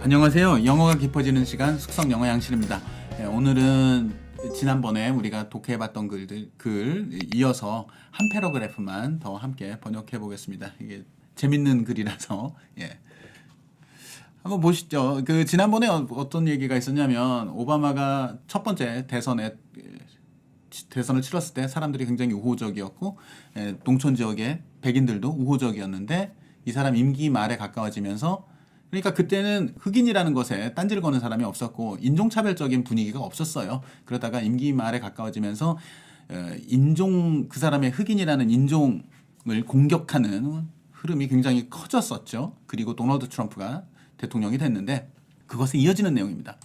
안녕하세요. 영어가 깊어지는 시간 숙성 영어 양실입니다. 오늘은 지난번에 우리가 독해봤던 글 이어서 한 패러그래프만 더 함께 번역해 보겠습니다. 이게 재밌는 글이라서 한번 보시죠. 그 지난번에 어떤 얘기가 있었냐면 오바마가 첫 번째 대선을 치렀을 때 사람들이 굉장히 우호적이었고 농촌 지역의 백인들도 우호적이었는데 이 사람 임기 말에 가까워지면서 그러니까 그때는 흑인이라는 것에 딴지를 거는 사람이 없었고 인종차별적인 분위기가 없었어요. 그러다가 임기 말에 가까워지면서 그 사람의 흑인이라는 인종을 공격하는 흐름이 굉장히 커졌었죠. 그리고 도널드 트럼프가 대통령이 됐는데 그것에 이어지는 내용입니다.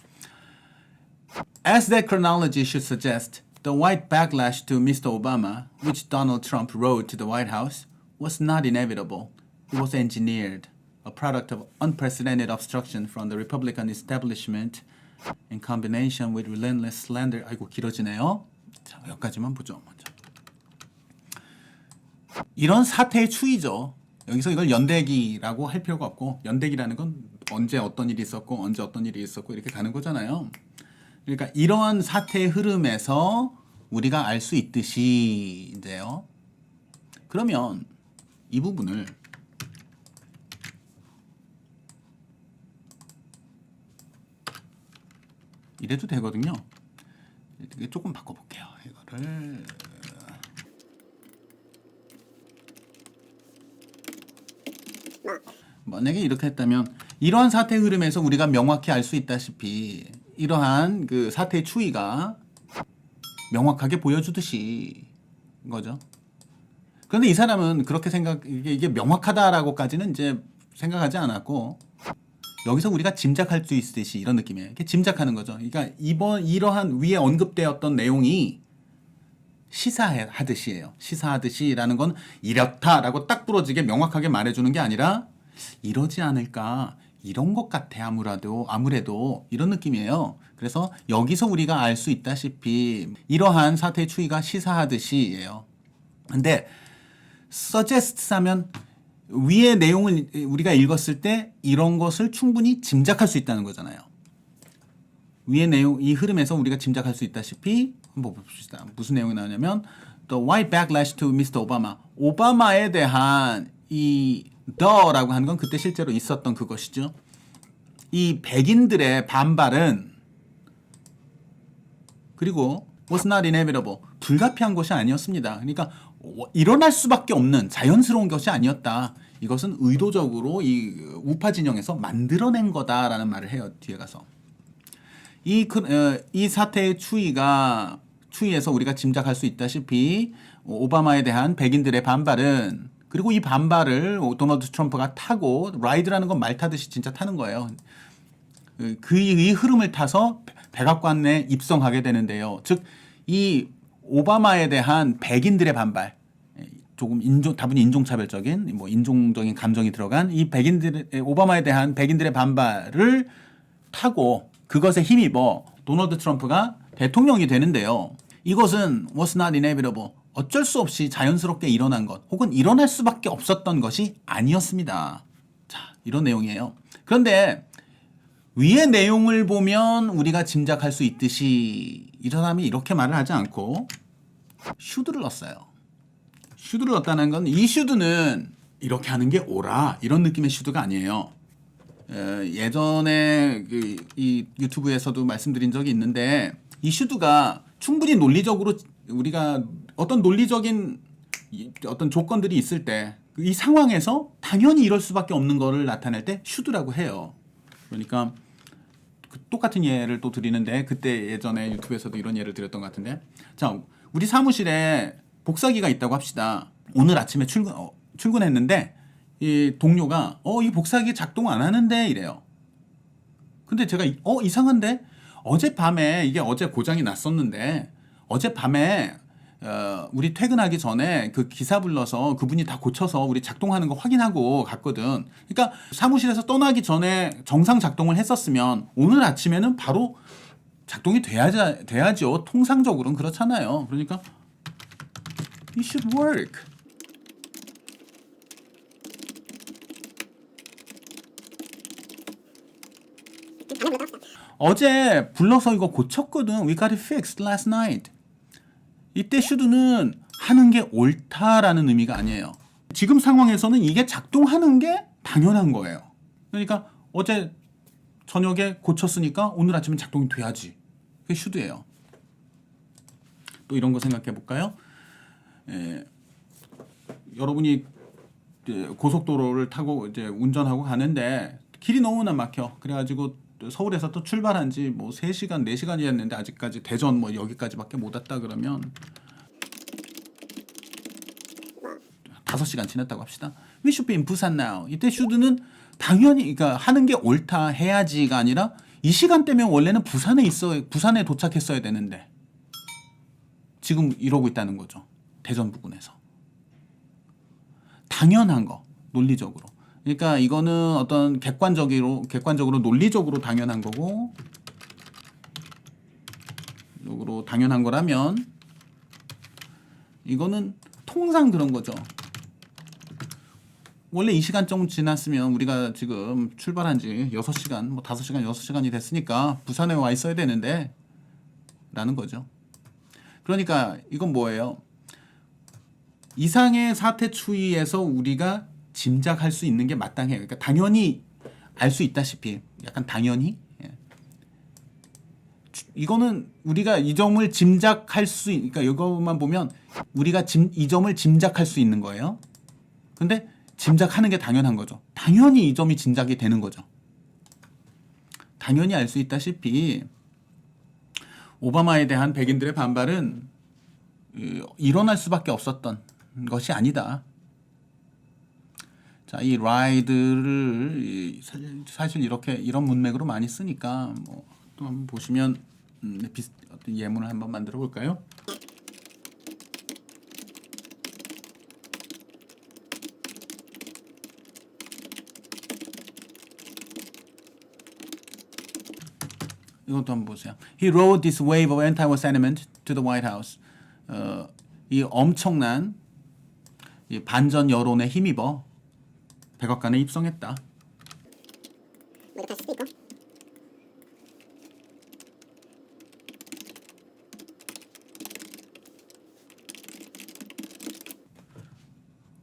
As that chronology should suggest, the white backlash to Mr. Obama, which Donald Trump rode to the White House, was not inevitable. It was engineered. A product of unprecedented obstruction from the Republican establishment in combination with relentless slander. 아이고 길어지네요. 자, 여기까지만 보죠. 먼저. 이런 사태의 추이죠. 여기서 이걸 연대기라고 할 필요가 없고 연대기라는 건 언제 어떤 일이 있었고 언제 어떤 일이 있었고 이렇게 가는 거잖아요. 그러니까 이러한 사태의 흐름에서 우리가 알 수 있듯이인데요. 그러면 이 부분을 이래도 되거든요. 조금 바꿔볼게요. 이거를 만약에 이렇게 했다면 이러한 사태의 흐름에서 우리가 명확히 알 수 있다시피 이러한 그 사태의 추이가 명확하게 보여주듯이 거죠. 그런데 이 사람은 그렇게 이게 명확하다라고까지는 이제 생각하지 않았고 여기서 우리가 짐작할 수 있듯이 이런 느낌이에요. 이렇게 짐작하는 거죠. 그러니까 이러한 위에 언급되었던 내용이 시사하듯이에요. 시사하듯이라는 건 이렇다라고 딱 부러지게 명확하게 말해주는 게 아니라 이러지 않을까 이런 것 같아 아무래도 이런 느낌이에요. 그래서 여기서 우리가 알 수 있다시피 이러한 사태의 추이가 시사하듯이예요. 근데 suggest 하면 위의 내용을 우리가 읽었을 때 이런 것을 충분히 짐작할 수 있다는 거잖아요. 위의 내용, 이 흐름에서 우리가 짐작할 수 있다시피 한번 봅시다. 무슨 내용이 나오냐면 The white backlash to Mr. Obama. 오바마에 대한 이 the라고 하는 건 그때 실제로 있었던 그것이죠. 이 백인들의 반발은 그리고 was not inevitable. 불가피한 것이 아니었습니다. 그러니까 일어날 수밖에 없는 자연스러운 것이 아니었다. 이것은 의도적으로 이 우파 진영에서 만들어낸 거다라는 말을 해요. 뒤에 가서. 이 사태의 추이에서 우리가 짐작할 수 있다시피 오바마에 대한 백인들의 반발은 그리고 이 반발을 도널드 트럼프가 타고 라이드라는 건 말 타듯이 진짜 타는 거예요. 이 흐름을 타서 백악관에 입성하게 되는데요. 즉 이 오바마에 대한 백인들의 반발, 조금 다분히 인종차별적인, 인종적인 감정이 들어간 이 오바마에 대한 백인들의 반발을 타고 그것에 힘입어 도널드 트럼프가 대통령이 되는데요. 이것은 was not inevitable. 어쩔 수 없이 자연스럽게 일어난 것, 혹은 일어날 수밖에 없었던 것이 아니었습니다. 자, 이런 내용이에요. 그런데 위의 내용을 보면 우리가 짐작할 수 있듯이 이 사람이 이렇게 말을 하지 않고 should를 넣었어요. should를 넣었다는 건 이 should는 이렇게 하는 게 옳아 이런 느낌의 should가 아니에요. 예전에 이 유튜브에서도 말씀드린 적이 있는데 이 should가 충분히 논리적으로 우리가 어떤 논리적인 어떤 조건들이 있을 때 이 상황에서 당연히 이럴 수밖에 없는 거를 나타낼 때 should라고 해요. 그러니까 똑같은 예를 또 드리는데 그때 예전에 유튜브에서도 이런 예를 드렸던 것 같은데 자 우리 사무실에 복사기가 있다고 합시다. 오늘 아침에 출근했는데 이 동료가 이 복사기 작동 안 하는데 이래요. 근데 제가 이상한데 어젯밤에 이게 어제 고장이 났었는데 어젯밤에 우리 퇴근하기 전에 그 기사 불러서 그분이 다 고쳐서 우리 작동하는 거 확인하고 갔거든. 그러니까 사무실에서 떠나기 전에 정상 작동을 했었으면 오늘 아침에는 바로 작동이 돼야죠. 통상적으로는 그렇잖아요. 그러니까 it should work. 어제 불러서 이거 고쳤거든. We got it fixed last night. 이때 should는 하는 게 옳다라는 의미가 아니에요. 지금 상황에서는 이게 작동하는 게 당연한 거예요. 그러니까 어제 저녁에 고쳤으니까 오늘 아침에 작동이 돼야지. 그게 should예요. 또 이런 거 생각해 볼까요? 여러분이 고속도로를 타고 이제 운전하고 가는데 길이 너무나 막혀. 그래가지고 서울에서 또 출발한 지 뭐 3시간, 4시간이 됐는데 아직까지 대전 뭐 여기까지밖에 못 왔다 그러면 5시간 지났다고 합시다. We should be in Busan now. 이때 should는 당연히 그러니까 하는 게 옳다 해야지가 아니라 이 시간대면 원래는 부산에 도착했어야 되는데 지금 이러고 있다는 거죠. 대전 부근에서. 당연한 거, 논리적으로. 그러니까 이거는 어떤 객관적으로 논리적으로 당연한 거고, 적으로 당연한 거라면 이거는 통상 그런 거죠. 원래 이 시간쯤 지났으면 우리가 지금 출발한 지 6시간, 뭐 5시간, 6시간이 됐으니까 부산에 와 있어야 되는데 라는 거죠. 그러니까 이건 뭐예요? 이상의 사태 추이에서 우리가 짐작할 수 있는 게 마땅해요. 그러니까 당연히 알 수 있다시피 약간 당연히 이거는 우리가 이 점을 짐작할 수 그러니까 이것만 보면 우리가 이 점을 짐작할 수 있는 거예요. 근데 짐작하는 게 당연한 거죠. 당연히 이 점이 짐작이 되는 거죠. 당연히 알 수 있다시피 오바마에 대한 백인들의 반발은 일어날 수밖에 없었던 것이 아니다. 자, 이 라이드를 사실 이렇게 이런 문맥으로 많이 쓰니까 뭐 또 한번 보시면 어떤 예문을 한번 만들어 볼까요? 이것도 한번 보세요. He rode this wave of anti-war sentiment to the White House. 이 엄청난 이 반전 여론에 힘입어 백악관에 입성했다.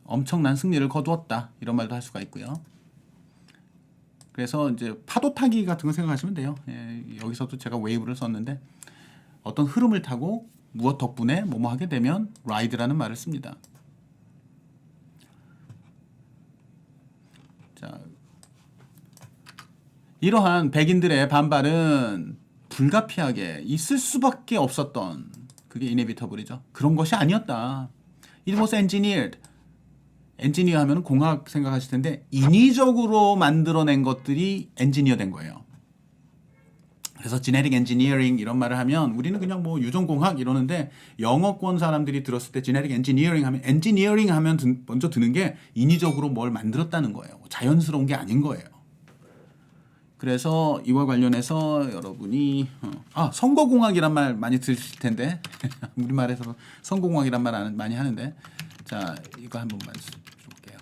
엄청난 승리를 거두었다. 이런 말도 할 수가 있고요. 그래서 이제 파도 타기 같은 거 생각하시면 돼요. 여기서도 제가 웨이브를 썼는데 어떤 흐름을 타고 무엇 덕분에 뭐뭐 하게 되면 라이드라는 말을 씁니다. 자, 이러한 백인들의 반발은 불가피하게 있을 수밖에 없었던 그게 inevitable이죠. 그런 것이 아니었다. It was engineered. 엔지니어 하면 공학 생각하실 텐데 인위적으로 만들어낸 것들이 엔지니어 된 거예요. 그래서 genetic engineering 이런 말을 하면 우리는 그냥 뭐 유전공학 이러는데 영어권 사람들이 들었을 때 genetic engineering 하면 먼저 드는 게 인위적으로 뭘 만들었다는 거예요. 자연스러운 게 아닌 거예요. 그래서 이와 관련해서 여러분이 선거공학이란 말 많이 들으실 텐데 우리말에서 선거공학이란 말 많이 하는데 자 이거 한번 말씀드릴게요.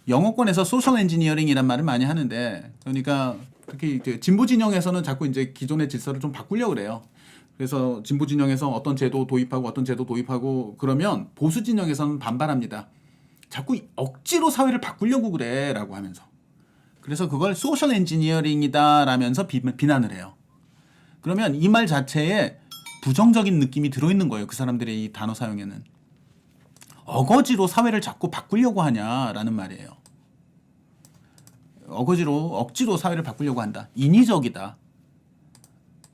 영어권에서 소셜 엔지니어링이란 말을 많이 하는데 그러니까 특히 진보 진영에서는 자꾸 이제 기존의 질서를 좀 바꾸려고 그래요. 그래서 진보 진영에서 어떤 제도 도입하고 그러면 보수 진영에서는 반발합니다. 자꾸 억지로 사회를 바꾸려고 그래라고 하면서. 그래서 그걸 소셜 엔지니어링이다라면서 비난을 해요. 그러면 이 말 자체에 부정적인 느낌이 들어있는 거예요. 그 사람들의 이 단어 사용에는. 어거지로 사회를 자꾸 바꾸려고 하냐라는 말이에요. 억지로 사회를 바꾸려고 한다. 인위적이다.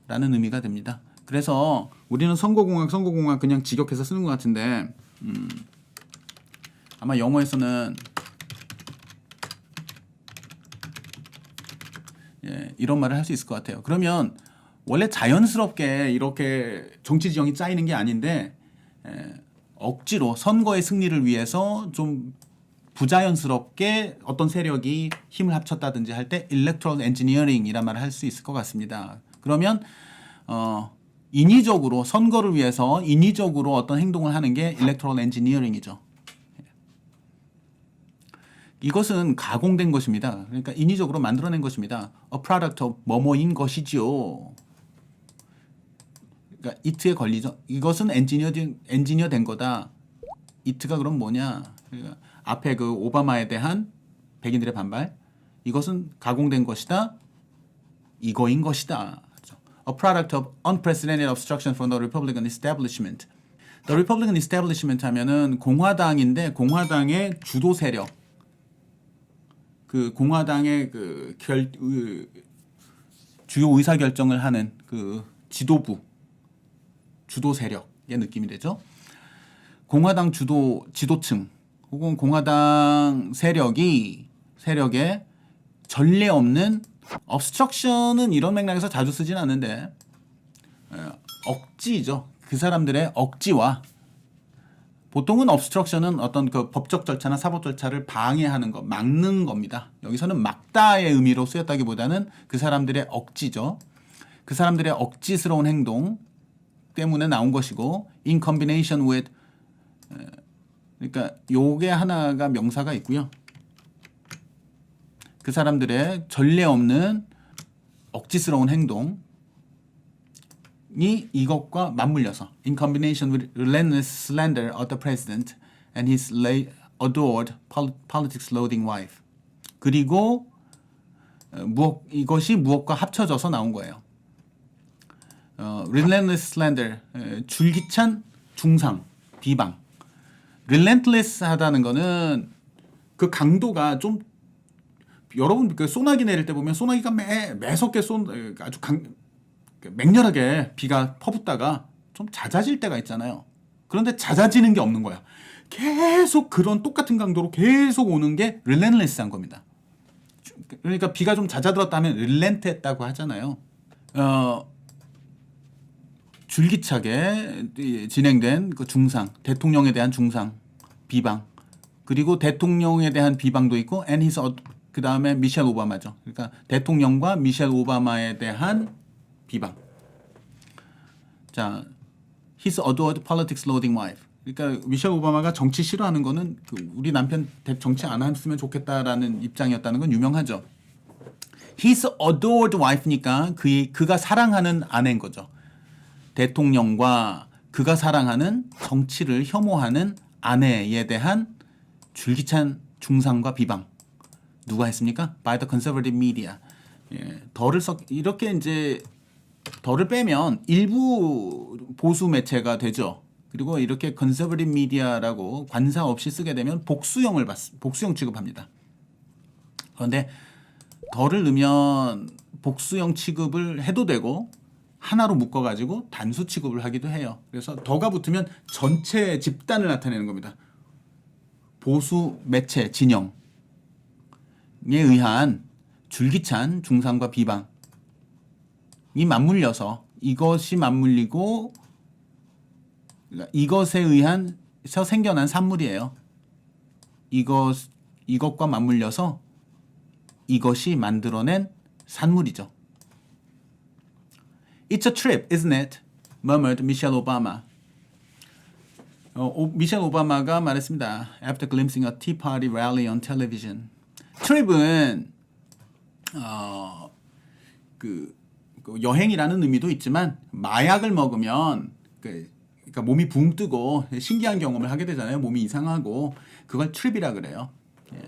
라는 의미가 됩니다. 그래서 우리는 선거공학 그냥 직역해서 쓰는 것 같은데 아마 영어에서는 이런 말을 할 수 있을 것 같아요. 그러면 원래 자연스럽게 이렇게 정치 지형이 짜이는 게 아닌데 억지로 선거의 승리를 위해서 좀 부자연스럽게 어떤 세력이 힘을 합쳤다든지 할 때 electoral engineering이란 말을 할 수 있을 것 같습니다. 그러면 인위적으로 선거를 위해서 인위적으로 어떤 행동을 하는 게 electoral engineering이죠. 이것은 가공된 것입니다. 그러니까 인위적으로 만들어낸 것입니다. A product of 뭐뭐인 것이지요. 그러니까 it에 걸리죠. 이것은 엔지니어된 거다. it가 그럼 뭐냐? 그러니까 앞에 그 오바마에 대한 백인들의 반발. 이것은 가공된 것이다. 이거인 것이다. A product of unprecedented obstruction from the Republican establishment. The Republican establishment 하면은 공화당인데 공화당의 주도 세력. 그 공화당의 주요 의사 결정을 하는 그 지도부, 주도 세력의 느낌이 되죠. 공화당 지도층 혹은 공화당 세력의 전례 없는 obstruction은 이런 맥락에서 자주 쓰진 않는데 억지죠. 그 사람들의 억지와 보통은 obstruction은 어떤 그 법적 절차나 사법 절차를 방해하는 것, 막는 겁니다. 여기서는 막다의 의미로 쓰였다기보다는 그 사람들의 억지죠. 그 사람들의 억지스러운 행동 때문에 나온 것이고 in combination with 그러니까 요게 하나가 명사가 있고요. 그 사람들의 전례 없는 억지스러운 행동이 이것과 맞물려서 in combination with relentless slander of the president and his adored politics-loathing wife. 그리고 이것이 무엇과 합쳐져서 나온 거예요. relentless slander, 줄기찬 중상, 비방. relentless 하다는 거는 그 강도가 좀 여러분 그 소나기 내릴 때 보면 소나기가 매섭게 아주 맹렬하게 비가 퍼붓다가 좀 잦아질 때가 있잖아요. 그런데 잦아지는 게 없는 거야. 계속 그런 똑같은 강도로 계속 오는 게 relentless한 겁니다. 그러니까 비가 좀 잦아들었다 하면 relent했다고 하잖아요. 줄기차게 진행된 그 중상, 대통령에 대한 중상, 비방, 그리고 대통령에 대한 비방도 있고 and his 그 다음에 미셸 오바마죠. 그러니까 대통령과 미셸 오바마에 대한 비방. 자, his adored politics-loathing wife. 그러니까 미셸 오바마가 정치 싫어하는 거는 우리 남편 정치 안 했으면 좋겠다라는 입장이었다는 건 유명하죠. his adored wife니까 그가 사랑하는 아내인 거죠. 대통령과 그가 사랑하는 정치를 혐오하는 아내에 대한 줄기찬 중상과 비방. 누가 했습니까? By the conservative media. 이렇게 이제 덜을 빼면 일부 보수 매체가 되죠. 그리고 이렇게 conservative media라고 관사 없이 쓰게 되면 복수형 취급합니다. 그런데 덜을 넣으면 복수형 취급을 해도 되고 하나로 묶어가지고 단수 취급을 하기도 해요. 그래서 더가 붙으면 전체 집단을 나타내는 겁니다. 보수 매체 진영에 의한 줄기찬 중상과 비방이 맞물려서 이것이 맞물리고 이것에 의한서 생겨난 산물이에요. 이것과 맞물려서 이것이 만들어낸 산물이죠. It's a trip, isn't it? murmured Michelle Obama. 미셸 오바마가 말했습니다. After glimpsing a Tea Party rally on television. 트립은 그 여행이라는 의미도 있지만 마약을 먹으면 그러니까 몸이 붕 뜨고 신기한 경험을 하게 되잖아요. 몸이 이상하고 그걸 트립이라 그래요. 예.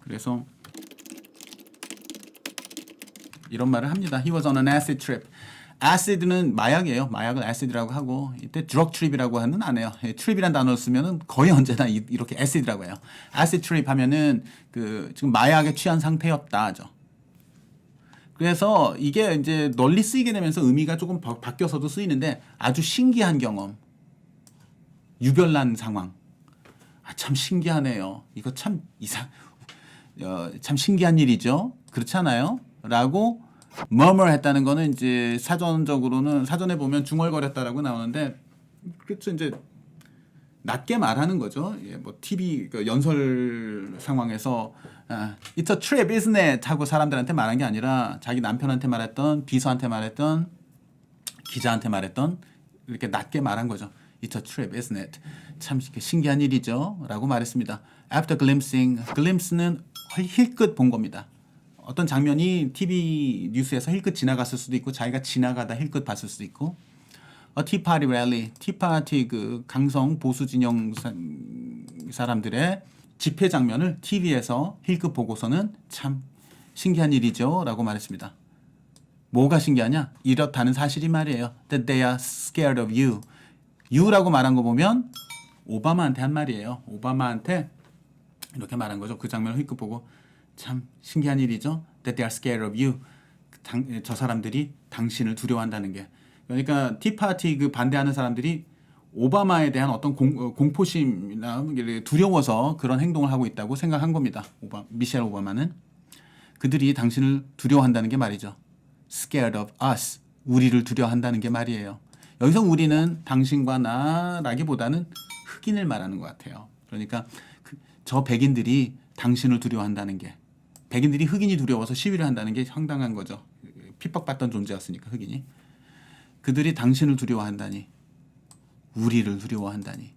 그래서 이런 말을 합니다. He was on an acid trip. 아시드는 마약이에요. 마약을 아시드라고 하고 이때 드럭 트립이라고 하는 안 해요. 트립이란 단어를 쓰면은 거의 언제나 이렇게 아시드라고 해요. 아시드 트립 하면은 지금 마약에 취한 상태였다죠. 그래서 이게 이제 널리 쓰이게 되면서 의미가 조금 바뀌어서도 쓰이는데 아주 신기한 경험, 유별난 상황. 참 신기하네요. 이거 참 참 신기한 일이죠. 그렇지 않아요? 라고 murmur 했다는 거는 이제 사전에 보면 중얼거렸다라고 나오는데 그렇죠. 이제 낮게 말하는 거죠. 예, 뭐 TV 연설 상황에서 It's a trip, isn't it? 하고 사람들한테 말한 게 아니라 자기 남편한테 말했던, 비서한테 말했던, 기자한테 말했던 이렇게 낮게 말한 거죠. It's a trip, isn't it? 참 신기한 일이죠. 라고 말했습니다. After glimpsing, glimpse는 힐끗 본 겁니다. 어떤 장면이 TV 뉴스에서 힐끗 지나갔을 수도 있고 자기가 지나가다 힐끗 봤을 수도 있고 A Tea Party Rally, 티파티 그 강성 보수 진영 사람들의 집회 장면을 TV에서 힐끗 보고서는 참 신기한 일이죠 라고 말했습니다. 뭐가 신기하냐? 이렇다는 사실이 말이에요. That they are scared of you. You라고 말한 거 보면 오바마한테 한 말이에요. 오바마한테 이렇게 말한 거죠. 그 장면을 힐끗 보고 참 신기한 일이죠. That they are scared of you. 저 사람들이 당신을 두려워한다는 게. 그러니까 티파티 그 반대하는 사람들이 오바마에 대한 어떤 공포심이나 두려워서 그런 행동을 하고 있다고 생각한 겁니다. 미셸 오바마는. 그들이 당신을 두려워한다는 게 말이죠. Scared of us. 우리를 두려워한다는 게 말이에요. 여기서 우리는 당신과 나라기보다는 흑인을 말하는 것 같아요. 그러니까 저 백인들이 당신을 두려워한다는 게 백인들이 흑인이 두려워서 시위를 한다는 게 황당한 거죠. 핍박받던 존재였으니까 흑인이. 그들이 당신을 두려워한다니 우리를 두려워한다니.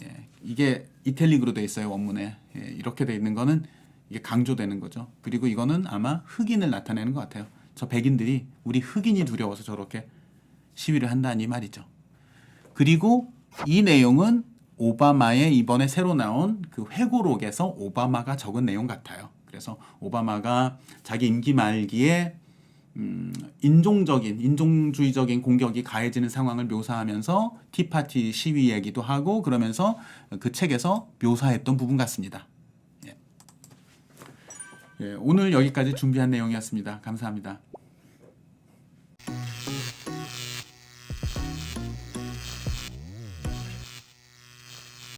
예, 이게 이탈릭으로 돼 있어요. 원문에. 예, 이렇게 돼 있는 거는 이게 강조되는 거죠. 그리고 이거는 아마 흑인을 나타내는 것 같아요. 저 백인들이 우리 흑인이 두려워서 저렇게 시위를 한다니 말이죠. 그리고 이 내용은 오바마의 이번에 새로 나온 그 회고록에서 오바마가 적은 내용 같아요. 그래서 오바마가 자기 임기 말기에 인종주의적인 공격이 가해지는 상황을 묘사하면서 티파티 시위 얘기도 하고 그러면서 그 책에서 묘사했던 부분 같습니다. 예. 예, 오늘 여기까지 준비한 내용이었습니다. 감사합니다.